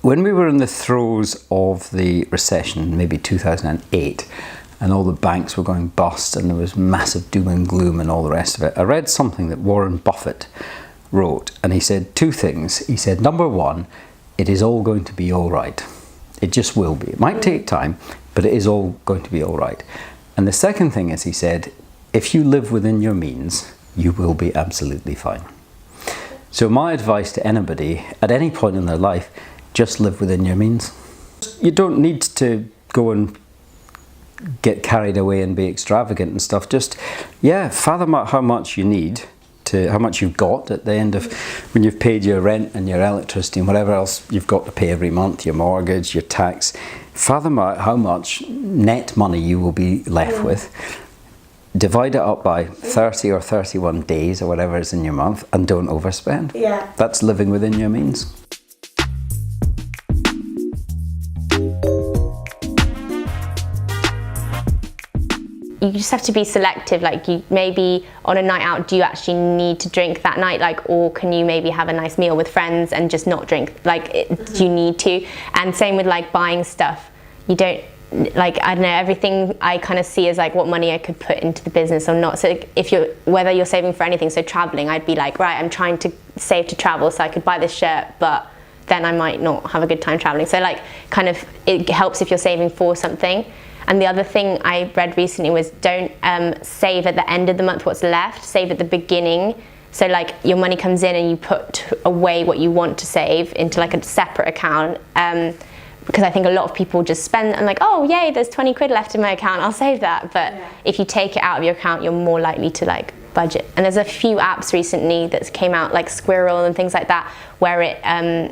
When we were in the throes of the recession, maybe 2008, and all the banks were going bust and there was massive doom and gloom and all the rest of it, I read something that Warren Buffett wrote, and he said two things. He said, number one, it is all going to be all right. It just will be. It might take time, but it is all going to be all right. And the second thing is, he said, if you live within your means, you will be absolutely fine. So my advice to anybody at any point in their life, just live within your means. You don't need to go and get carried away and be extravagant and stuff. Just, fathom out how much you need, to how much you've got at the end of when you've paid your rent and your electricity and whatever else you've got to pay every month, your mortgage, your tax. Fathom out how much net money you will be left with. Divide it up by 30 or 31 days or whatever is in your month, and don't overspend. Yeah. That's living within your means. You just have to be selective. Like, you maybe on a night out, do you actually need to drink that night? Like, or can you maybe have a nice meal with friends and just not drink? Like, do you need to? And same with like buying stuff. You don't, like, I don't know, everything I kind of see as like what money I could put into the business or not. So if whether you're saving for anything, so traveling, I'd be like, right, I'm trying to save to travel so I could buy this shirt, but then I might not have a good time traveling. So like, kind of, it helps if you're saving for something. And the other thing I read recently was don't save at the end of the month what's left, save at the beginning. So like, your money comes in and you put away what you want to save into like a separate account. Because I think a lot of people just spend and like, oh yay, there's 20 quid left in my account, I'll save that. But if you take it out of your account, you're more likely to like budget. And there's a few apps recently that came out, like Squirrel and things like that, where it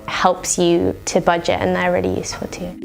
helps you to budget, and they're really useful too.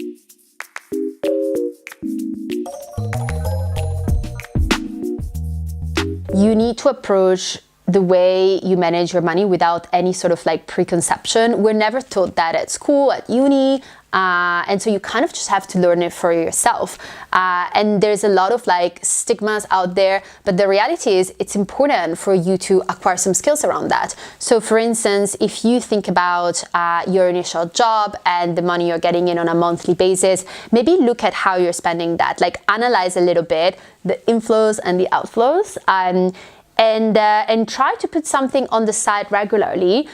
You need to approach the way you manage your money without any sort of like preconception. We're never taught that at school, at uni, and so you kind of just have to learn it for yourself. And there's a lot of like stigmas out there, but the reality is it's important for you to acquire some skills around that. So for instance, if you think about your initial job and the money you're getting in on a monthly basis, maybe look at how you're spending that, like analyze a little bit the inflows and the outflows, and try to put something on the side regularly,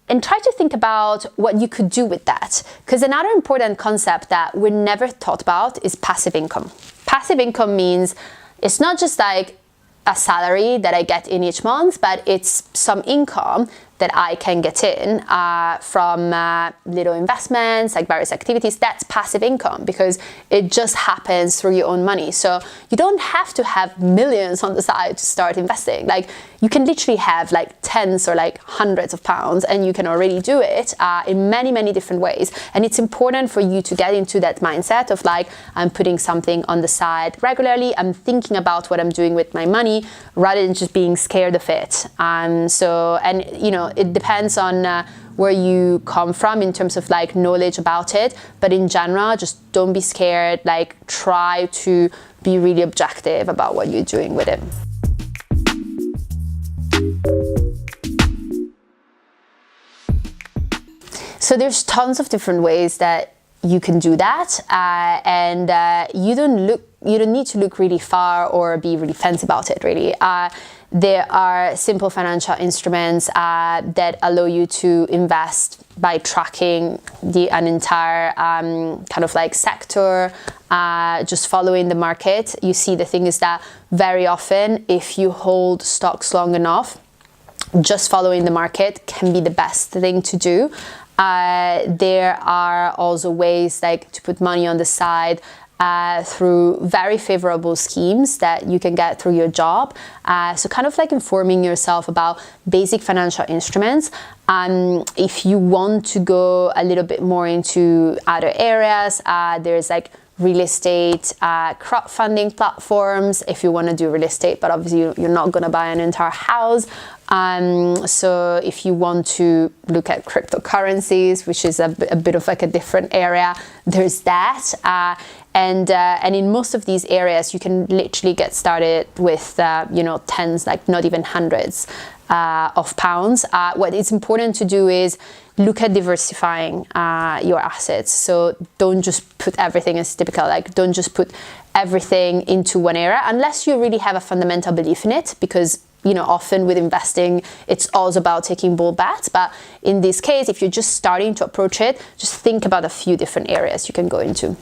and try to think about what you could do with that. Because another important concept that we're never taught about is passive income. Passive income means it's not just like a salary that I get in each month, but it's some income that I can get in from little investments, like various activities. That's passive income because it just happens through your own money. So you don't have to have millions on the side to start investing. Like, you can literally have like tens or like hundreds of pounds, and you can already do it in many, many different ways. And it's important for you to get into that mindset of like, I'm putting something on the side regularly. I'm thinking about what I'm doing with my money rather than just being scared of it. And you know, it depends on where you come from in terms of like knowledge about it, but in general, just don't be scared. Like, try to be really objective about what you're doing with it. So there's tons of different ways that you can do that, and you don't need to look really far or be really fancy about it, really. There are simple financial instruments that allow you to invest by tracking an entire kind of like sector, just following the market. You see, the thing is that very often, if you hold stocks long enough, just following the market can be the best thing to do. There are also ways like to put money on the side through very favorable schemes that you can get through your job. So kind of like informing yourself about basic financial instruments. If you want to go a little bit more into other areas, there's like real estate crowdfunding platforms if you want to do real estate, but obviously you're not going to buy an entire house. So if you want to look at cryptocurrencies, which is a bit of like a different area, there's that. And in most of these areas, you can literally get started with, tens, like not even hundreds of pounds. What is important to do is look at diversifying your assets. So don't just put everything as typical, like don't just put everything into one area unless you really have a fundamental belief in it, because often with investing, it's also about taking bold bets. But in this case, if you're just starting to approach it, just think about a few different areas you can go into.